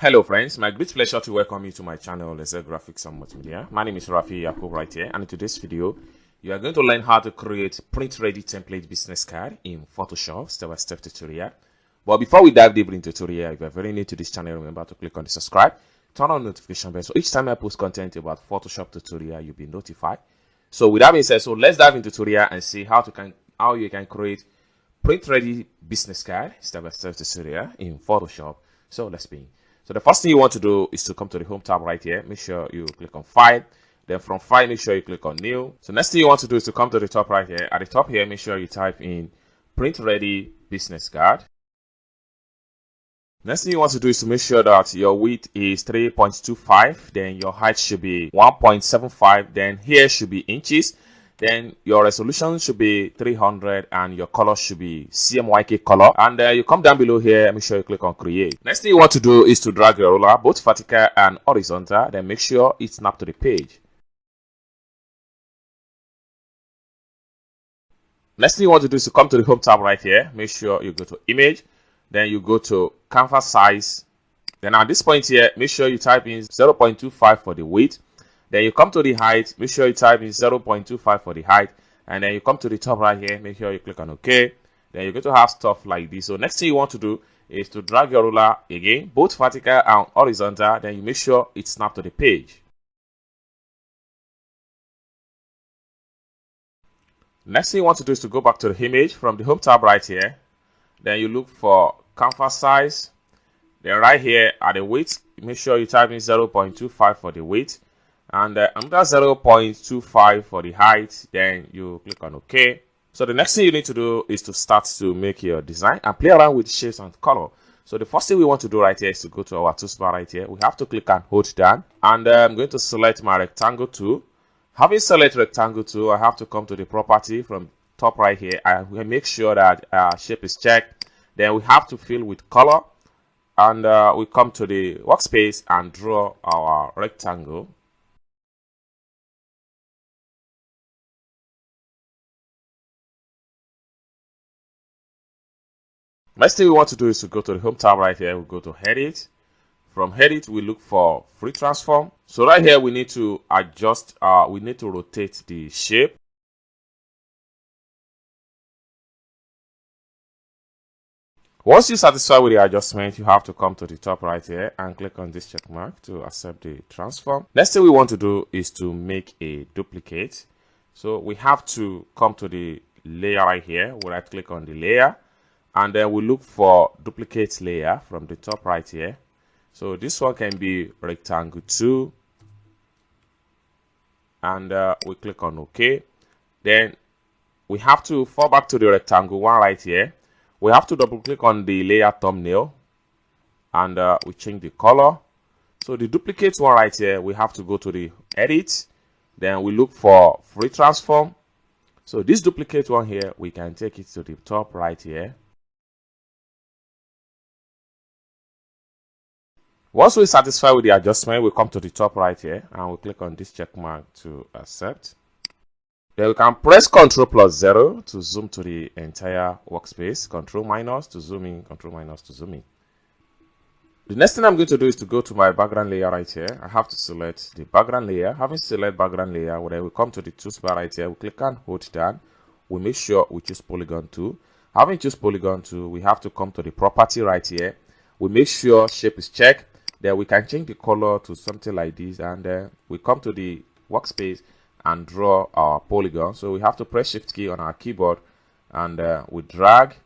Hello friends, my great pleasure to welcome you to my channel, Laser Graphics and Multimedia. My name is Rafi Yakub right here, and in today's video, you are going to learn how to create print-ready template business card in Photoshop, step-by-step tutorial. But before we dive deeper into tutorial, if you are very new to this channel, remember to click on the subscribe, turn on notification bell, so each time I post content about Photoshop tutorial, you'll be notified. So with that being said, so let's dive into tutorial and see how you can create print-ready business card, step-by-step tutorial in Photoshop. So let's begin. So the first thing you want to do is to come to the home tab right here. Make sure you click on file. Then from file, make sure you click on new. So next thing you want to do is to come to the top right here. At the top here, make sure you type in print ready business card. Next thing you want to do is to make sure that your width is 3.25. Then your height should be 1.75. Then here should be inches. Then your resolution should be 300 and your color should be CMYK color. And you come down below here, make sure you click on create. Next thing you want to do is to drag your ruler, both vertical and horizontal. Then make sure it's snapped to the page. Next thing you want to do is to come to the home tab right here. Make sure you go to image. Then you go to canvas size. Then at this point here, make sure you type in 0.25 for the width. Then you come to the height, make sure you type in 0.25 for the height. And then you come to the top right here, make sure you click on OK. Then you're going to have stuff like this. So next thing you want to do is to drag your ruler again, both vertical and horizontal. Then you make sure it's snapped to the page. Next thing you want to do is to go back to the image from the home tab right here. Then you look for canvas size. Then right here at the width, make sure you type in 0.25 for the width. And another 0.25 for the height. Then you click on OK. So the next thing you need to do is to start to make your design and play around with shapes and color. So the first thing we want to do right here is to go to our toolbar right here. We have to click and hold down. And I'm going to select my rectangle tool. Having selected rectangle tool, I have to come to the property from top right here. I will make sure that shape is checked. Then we have to fill with color. And we come to the workspace and draw our rectangle. Next thing we want to do is to go to the home tab right here. We go to edit. From edit, we look for free transform. So right here, we need to adjust, we need to rotate the shape. Once you're satisfied with the adjustment, you have to come to the top right here and click on this check mark to accept the transform. Next thing we want to do is to make a duplicate. So we have to come to the layer right here. We right click on the layer. And then we look for duplicate layer from the top right here. So this one can be rectangle 2. And we click on OK. Then we have to fall back to the rectangle 1 right here. We have to double click on the layer thumbnail. And we change the color. So the duplicate one right here, we have to go to the edit. Then we look for free transform. So this duplicate one here, we can take it to the top right here. Once we're satisfied with the adjustment, we come to the top right here and we click on this check mark to accept. Then we can press Ctrl+0 to zoom to the entire workspace, Ctrl- to zoom in, Ctrl- to zoom in. The next thing I'm going to do is to go to my background layer right here. I have to select the background layer. Having selected background layer, then we come to the toolbar right here. We click and hold down. We make sure we choose polygon 2. Having choose polygon 2, we have to come to the property right here. We make sure shape is checked. Then we can change the color to something like this, and we come to the workspace and draw our polygon. So we have to press shift key on our keyboard and we drag,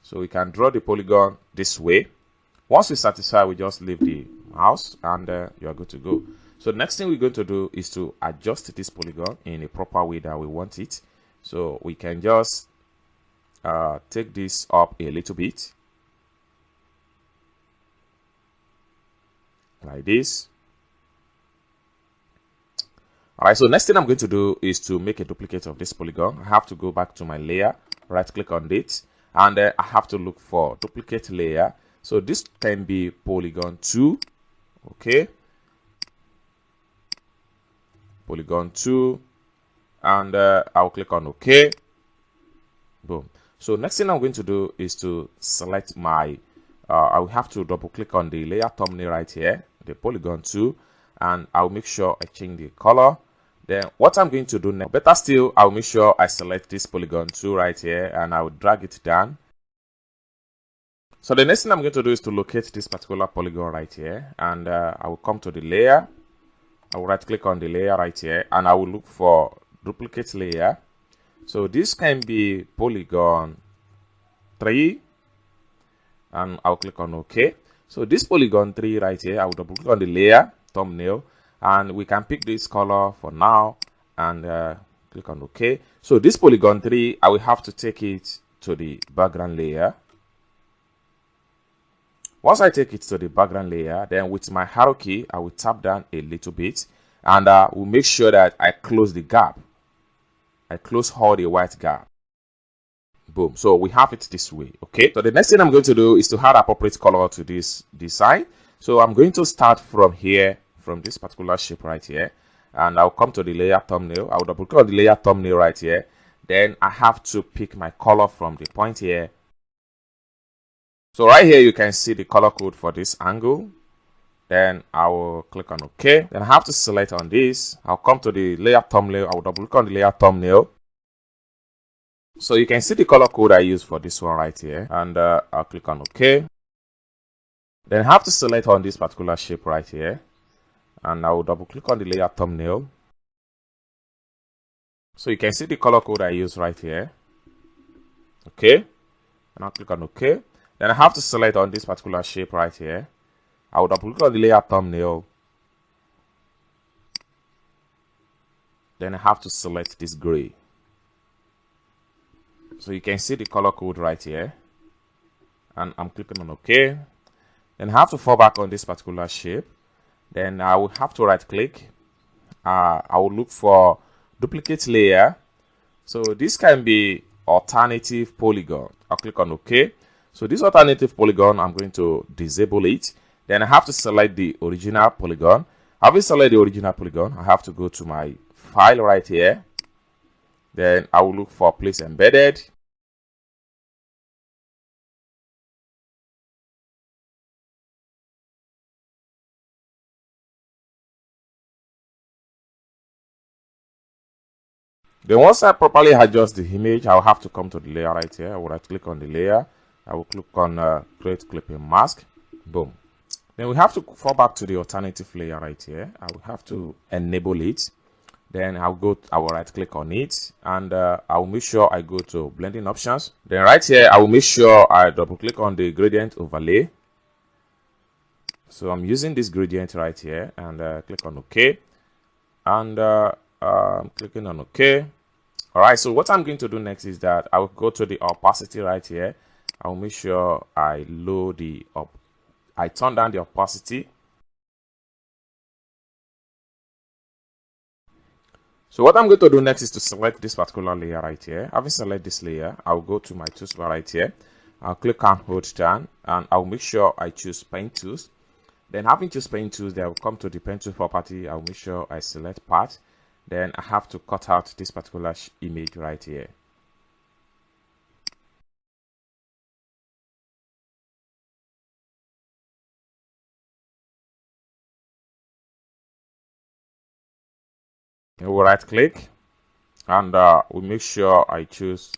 so we can draw the polygon this way. Once we're satisfied, we just leave the mouse and you are good to go. So the next thing we're going to do is to adjust this polygon in a proper way that we want it. So we can just take this up a little bit like this. Alright, so next thing I'm going to do is to make a duplicate of this polygon. I have to go back to my layer, right click on it, and I have to look for duplicate layer. So this can be polygon 2. Okay, polygon 2, and I'll click on OK. Boom. So next thing I'm going to do is to select my I will have to double click on the layer thumbnail right here, the polygon 2, and I'll make sure I change the color. Then what I'm going to do now, better still, I'll make sure I select this polygon 2 right here, and I will drag it down. So the next thing I'm going to do is to locate this particular polygon right here, and I will come to the layer. I will right click on the layer right here, and I will look for duplicate layer. So this can be polygon 3, and I'll click on OK. So this polygon 3 right here, I will double click on the layer thumbnail, and we can pick this color for now, and click on OK. So this polygon 3, I will have to take it to the background layer. Once I take it to the background layer, then with my arrow key, I will tap down a little bit, and we'll make sure that I close the gap. I close all the white gap. Boom. So we have it this way. Okay. So the next thing I'm going to do is to add appropriate color to this design. So I'm going to start from here, from this particular shape right here, and I'll come to the layer thumbnail. I'll double click on the layer thumbnail right here. Then I have to pick my color from the point here. So right here, you can see the color code for this angle. Then I will click on OK. Then I have to select on this. I'll come to the layer thumbnail. I will double click on the layer thumbnail. So you can see the color code I use for this one right here. And I'll click on OK. Then I have to select on this particular shape right here. And I will double click on the layer thumbnail. So you can see the color code I use right here. Okay. And I'll click on OK. Then I have to select on this particular shape right here. I will double click on the layer thumbnail. Then I have to select this gray. So you can see the color code right here. And I'm clicking on OK. Then I have to fall back on this particular shape. Then I will have to right click. I will look for duplicate layer. So this can be alternative polygon. I'll click on OK. So this alternative polygon, I'm going to disable it. Then I have to select the original polygon. Having selected the original polygon, I have to go to my file right here. Then I will look for place embedded. Then once I properly adjust the image, I'll have to come to the layer right here. I will right click on the layer. I will click on create clipping mask. Boom. Then we have to fall back to the alternative layer right here. I will have to enable it. Then I will right click on it, and I will make sure I go to blending options. Then right here, I will make sure I double click on the gradient overlay. So I'm using this gradient right here, and click on OK. And I'm clicking on OK. All right, so what I'm going to do next is that I will go to the opacity right here. I will make sure I I turn down the opacity. So what I'm going to do next is to select this particular layer right here. Having selected this layer, I'll go to my toolbar right here. I'll click and hold down, and I'll make sure I choose Paint Tools. Then having choose Paint Tools, then I will come to the Paint Tool property. I'll make sure I select Path. Then I have to cut out this particular image right here. We'll right click, and we'll make sure I choose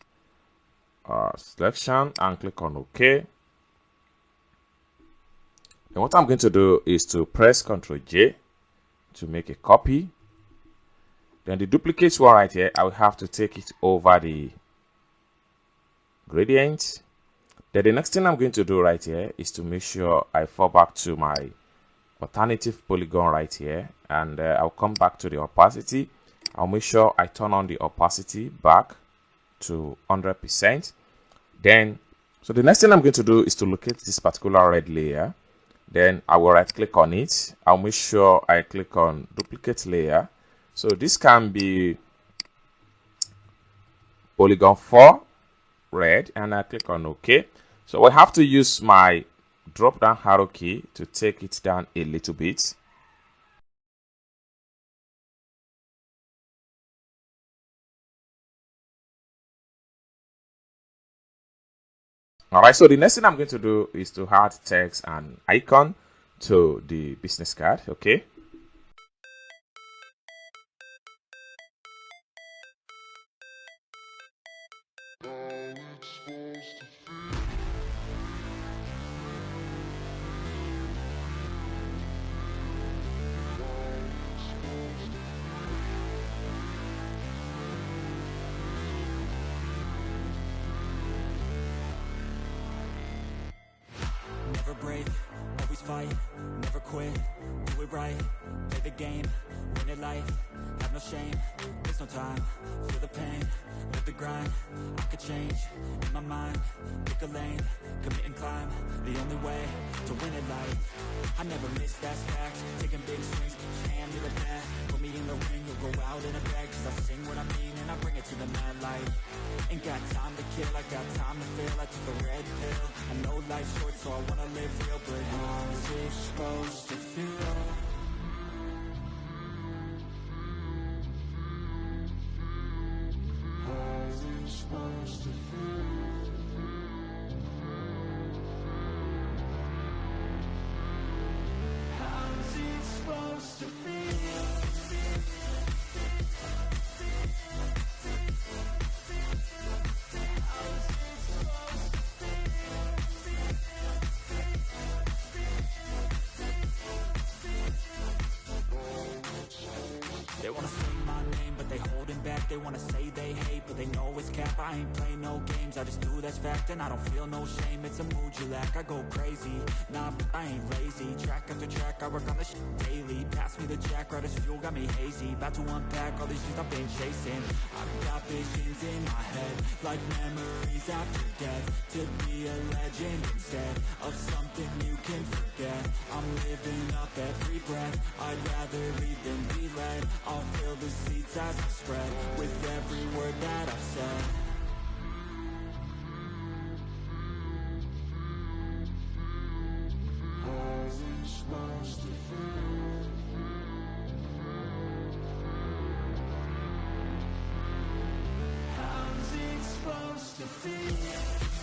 selection and click on OK. And what I'm going to do is to press Ctrl J to make a copy. Then the duplicate one right here, I will have to take it over the gradient. Then the next thing I'm going to do right here is to make sure I fall back to my alternative polygon right here, and I'll come back to the opacity. I'll make sure I turn on the opacity back to 100%. Then, so the next thing I'm going to do is to locate this particular red layer. Then I will right click on it. I'll make sure I click on duplicate layer. So this can be polygon 4 red, and I click on OK. So I have to use my drop down arrow key to take it down a little bit. Alright, so the next thing I'm going to do is to add text and icon to the business card. Okay. Never break, always fight, never quit, do it right, play the game, win it life, have no shame, there's no time, feel the pain, live the grind, I could change, in my mind, pick a lane, commit and climb, the only way to win it life, I never miss, that's fact, taking big swings, put your hand to the bat, put me in the ring, you'll go out in a bag, cause I sing what I mean and I bring it to the mad light, ain't got time to kill, I got time to feel, I took the red pill, I know life's short so I wanna live real, but how's it supposed to feel? How's it supposed to feel? How's it supposed to feel? They wanna say my name, but they holding back. They wanna say they hate, but they know it's cap. I ain't play no games, I just do that's fact. And I don't feel no shame, it's a mood you lack. I go crazy, nah, but I ain't lazy. Track after track, I work on this shit daily. Pass me the jack, right as fuel, got me hazy. About to unpack all these things I've been chasing. I've got visions in my head, like memories after death. To be a legend instead of something you can forget. I'm living up every breath, I'd rather lead than be led. I'll fill the seats as I spread with every word that I've said. How's it supposed to feel? How's it supposed to feel?